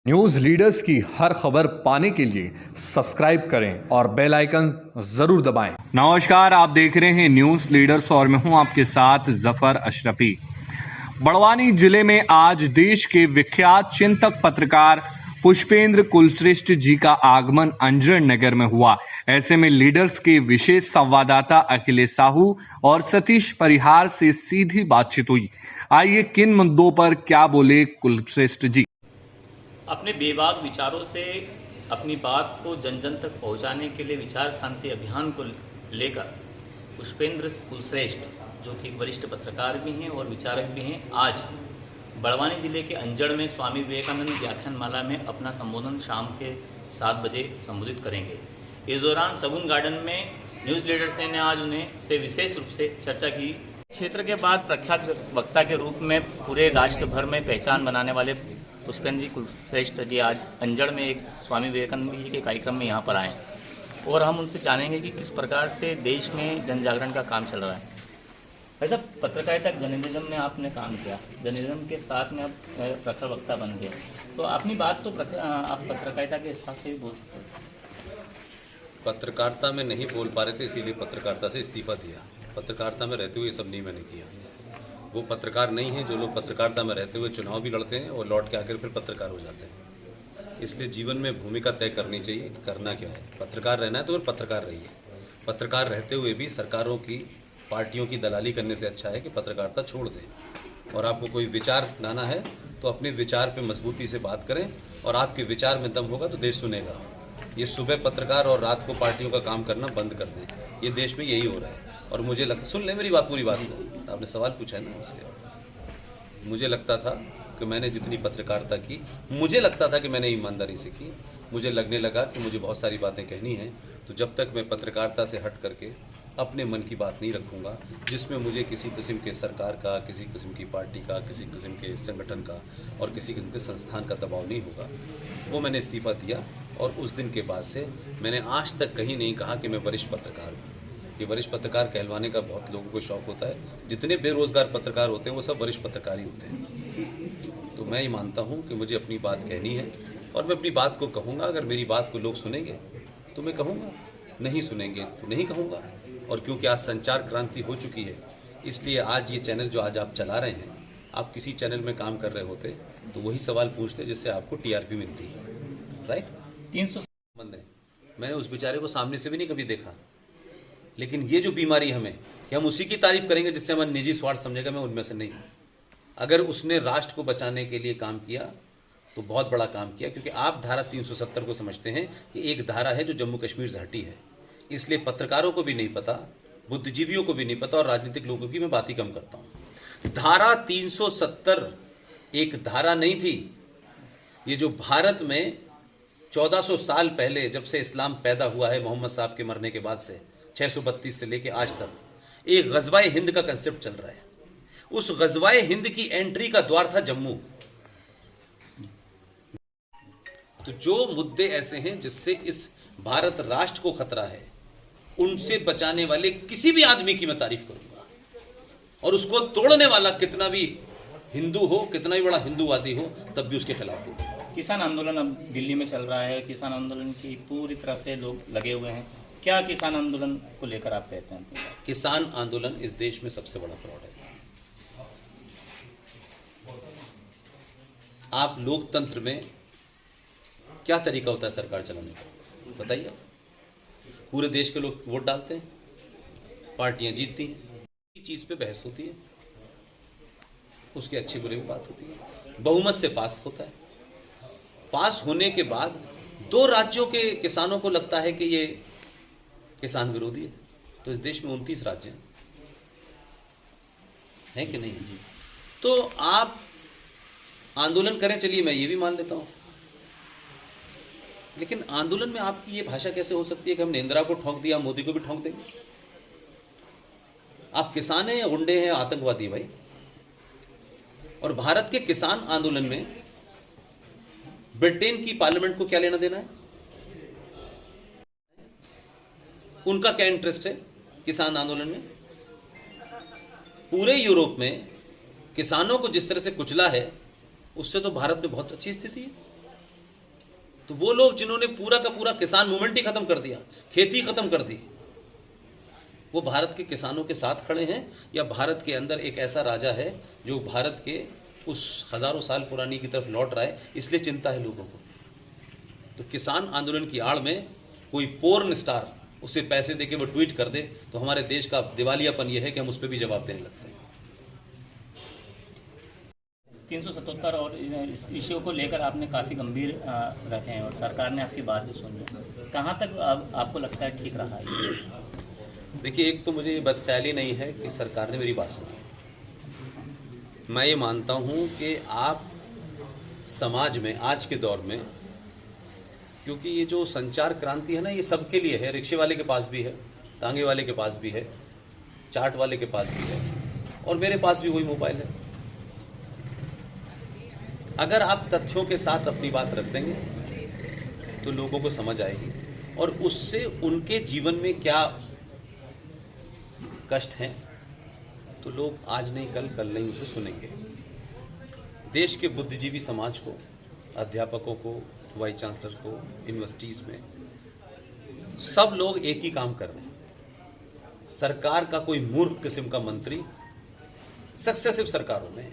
News leaders की हर खबर पाने के लिए सब्सक्राइब करें और बेल आइकन जरूर दबाएं। नमस्कार, आप देख रहे हैं न्यूज लीडर्स और मैं हूं आपके साथ जफर अशरफी। बड़वानी जिले में आज देश के विख्यात चिंतक पत्रकार पुष्पेंद्र कुलश्रेष्ठ जी का आगमन अंजड़ नगर में हुआ। ऐसे में लीडर्स के विशेष संवाददाता अखिलेश साहू और सतीश परिहार से सीधी बातचीत हुई। आइए किन मुद्दों पर क्या बोले कुलश्रेष्ठ जी। अपने बेबाक विचारों से अपनी बात को जन जन तक पहुंचाने के लिए विचार क्रांति अभियान को लेकर पुष्पेंद्र कुलश्रेष्ठ, जो कि वरिष्ठ पत्रकार भी हैं और विचारक भी हैं, आज बड़वानी जिले के अंजड़ में स्वामी विवेकानंद व्याख्यानमाला में अपना संबोधन शाम के 7 बजे संबोधित करेंगे। इस दौरान सगुन गार्डन में न्यूज़ लीडर्स ने आज उन्हें से विशेष रूप से चर्चा की। क्षेत्र के बाद प्रख्यात वक्ता के रूप में पूरे राष्ट्र भर में पहचान बनाने वाले पुष्पेंद्र कुलश्रेष्ठ जी आज अंजड़ में एक स्वामी विवेकानंद जी के कार्यक्रम में यहाँ पर आए और हम उनसे जानेंगे कि किस प्रकार से देश में जन जागरण का काम चल रहा है। ऐसा पत्रकारिता जर्नलिज्म में आपने काम किया, जर्नलिज्म के साथ में आप प्रखर वक्ता बन गए, तो अपनी बात तो आप पत्रकारिता के हिसाब से भी बोल सकते हैं। पत्रकारिता में नहीं बोल पा रहे थे, इसीलिए पत्रकारिता से इस्तीफा दिया। पत्रकारिता में रहते हुए सब नहीं मैंने किया। वो पत्रकार नहीं है जो लोग पत्रकारिता में रहते हुए चुनाव भी लड़ते हैं और लौट के आकर फिर पत्रकार हो जाते हैं। इसलिए जीवन में भूमिका तय करनी चाहिए कि करना क्या है। पत्रकार रहना है तो फिर पत्रकार रहिए। पत्रकार रहते हुए भी सरकारों की, पार्टियों की दलाली करने से अच्छा है कि पत्रकारिता छोड़ दें। और आपको कोई विचार लाना है तो अपने विचार पे मजबूती से बात करें और आपके विचार में दम होगा तो देश सुनेगा। ये सुबह पत्रकार और रात को पार्टियों का काम करना बंद कर दें। ये देश में यही हो रहा है। और मुझे लगता, सुन ले मेरी बात, पूरी बात को, आपने सवाल पूछा है ना। मुझे लगता था कि मैंने जितनी पत्रकारिता की, मुझे लगता था कि मैंने ईमानदारी से की। मुझे लगने लगा कि मुझे बहुत सारी बातें कहनी हैं, तो जब तक मैं पत्रकारिता से हट करके अपने मन की बात नहीं रखूंगा, जिसमें मुझे किसी किस्म के सरकार का, किसी किस्म की पार्टी का, किसी किस्म के संगठन का और किसी किस्म के संस्थान का दबाव नहीं होगा, वो मैंने इस्तीफा दिया। और उस दिन के बाद से मैंने आज तक कहीं नहीं कहा कि मैं वरिष्ठ पत्रकार हूँ। ये वरिष्ठ पत्रकार कहलवाने का बहुत लोगों को शौक होता है। जितने बेरोजगार पत्रकार होते हैं वो सब वरिष्ठ पत्रकार ही होते हैं। तो मैं ये मानता हूँ कि मुझे अपनी बात कहनी है और मैं अपनी बात को कहूँगा। अगर मेरी बात को लोग सुनेंगे तो मैं कहूँगा, नहीं सुनेंगे तो नहीं कहूँगा। और क्योंकि आज संचार क्रांति हो चुकी है, इसलिए आज ये चैनल जो आज आप चला रहे हैं, आप किसी चैनल में काम कर रहे होते तो वही सवाल पूछते जिससे आपको टीआरपी मिलती है। राइट? 300 बंदे, मैंने उस बेचारे को सामने से भी नहीं कभी देखा। लेकिन ये जो बीमारी हमें कि हम उसी की तारीफ करेंगे जिससे हमारा निजी स्वार्थ समझेगा, मैं उनमें से नहीं। अगर उसने राष्ट्र को बचाने के लिए काम किया तो बहुत बड़ा काम किया, क्योंकि आप धारा 370 को समझते हैं कि एक धारा है जो जम्मू कश्मीर से हटी है। इसलिए पत्रकारों को भी नहीं पता, बुद्धिजीवियों को भी नहीं पता और राजनीतिक लोगों की मैं बात ही कम करता हूं। धारा 370 एक धारा नहीं थी। ये जो भारत में 1400 साल पहले, जब से इस्लाम पैदा हुआ है मोहम्मद साहब के मरने के बाद से, 632 से लेके आज तक एक गजवाए हिंद का कंसेप्ट चल रहा है। उस गजवाए हिंद की एंट्री का द्वार था जम्मू। तो जो मुद्दे ऐसे हैं जिससे इस भारत राष्ट्र को खतरा है, उनसे बचाने वाले किसी भी आदमी की मैं तारीफ करूंगा। और उसको तोड़ने वाला कितना भी हिंदू हो, कितना भी बड़ा हिंदूवादी हो, तब भी उसके खिलाफ हो। किसान आंदोलन अब दिल्ली में चल रहा है। किसान आंदोलन की पूरी तरह से लोग लगे हुए हैं। क्या किसान आंदोलन को लेकर आप कहते हैं? किसान आंदोलन इस देश में सबसे बड़ा फ्रॉड है। आप लोकतंत्र में क्या तरीका होता है सरकार चलाने का, बताइए। पूरे देश के लोग वोट डालते हैं, पार्टियां जीतती हैं, चीज पे बहस होती है, उसके अच्छे बुरे में बात होती है, बहुमत से पास होता है। पास होने के बाद 2 राज्यों के किसानों को लगता है कि ये किसान विरोधी है। तो इस देश में 29 राज्य हैं कि नहीं जी? तो आप आंदोलन करें, चलिए मैं ये भी मान लेता हूं, लेकिन आंदोलन में आपकी ये भाषा कैसे हो सकती है कि हमने इंदिरा को ठोक दिया, मोदी को भी ठोक देंगे? आप किसान हैं या गुंडे हैं, आतंकवादी भाई? और भारत के किसान आंदोलन में ब्रिटेन की पार्लियामेंट को क्या लेना देना है? उनका क्या इंटरेस्ट है किसान आंदोलन में? पूरे यूरोप में किसानों को जिस तरह से कुचला है, उससे तो भारत में बहुत अच्छी स्थिति है। तो वो लोग जिन्होंने पूरा का पूरा किसान मूवमेंट ही खत्म कर दिया, खेती खत्म कर दी, वो भारत के किसानों के साथ खड़े हैं, या भारत के अंदर एक ऐसा राजा है जो भारत के उस हजारों साल पुरानी की तरफ लौट रहा है, इसलिए चिंता है लोगों को। तो किसान आंदोलन की आड़ में कोई पोर्न स्टार उसे पैसे देके वो ट्वीट कर दे, तो हमारे देश का दिवालियापन यह है कि हम उस पर भी जवाब देने लगते हैं। 377 और इस इश्यू को लेकर आपने काफ़ी गंभीर रखे हैं और सरकार ने आपकी बात भी सुनी है। कहाँ तक आपको लगता है ठीक रहा है? देखिए, एक तो मुझे ये बदख्याली नहीं है कि सरकार ने मेरी बात सुनी। मैं ये मानता हूँ कि आप समाज में आज के दौर में, क्योंकि ये जो संचार क्रांति है ना, ये सबके लिए है। रिक्शे वाले के पास भी है, तांगे वाले के पास भी है, चाट वाले के पास भी है, और मेरे पास भी वही मोबाइल है। अगर आप तथ्यों के साथ अपनी बात रख देंगे तो लोगों को समझ आएगी, और उससे उनके जीवन में क्या कष्ट हैं तो लोग आज नहीं कल, कल नहीं उसे सुनेंगे। देश के बुद्धिजीवी समाज को, अध्यापकों को, वाइस चांसलर को, यूनिवर्सिटीज़ में सब लोग एक ही काम कर रहे हैं। सरकार का कोई मूर्ख किस्म का मंत्री सक्सेसिव सरकारों में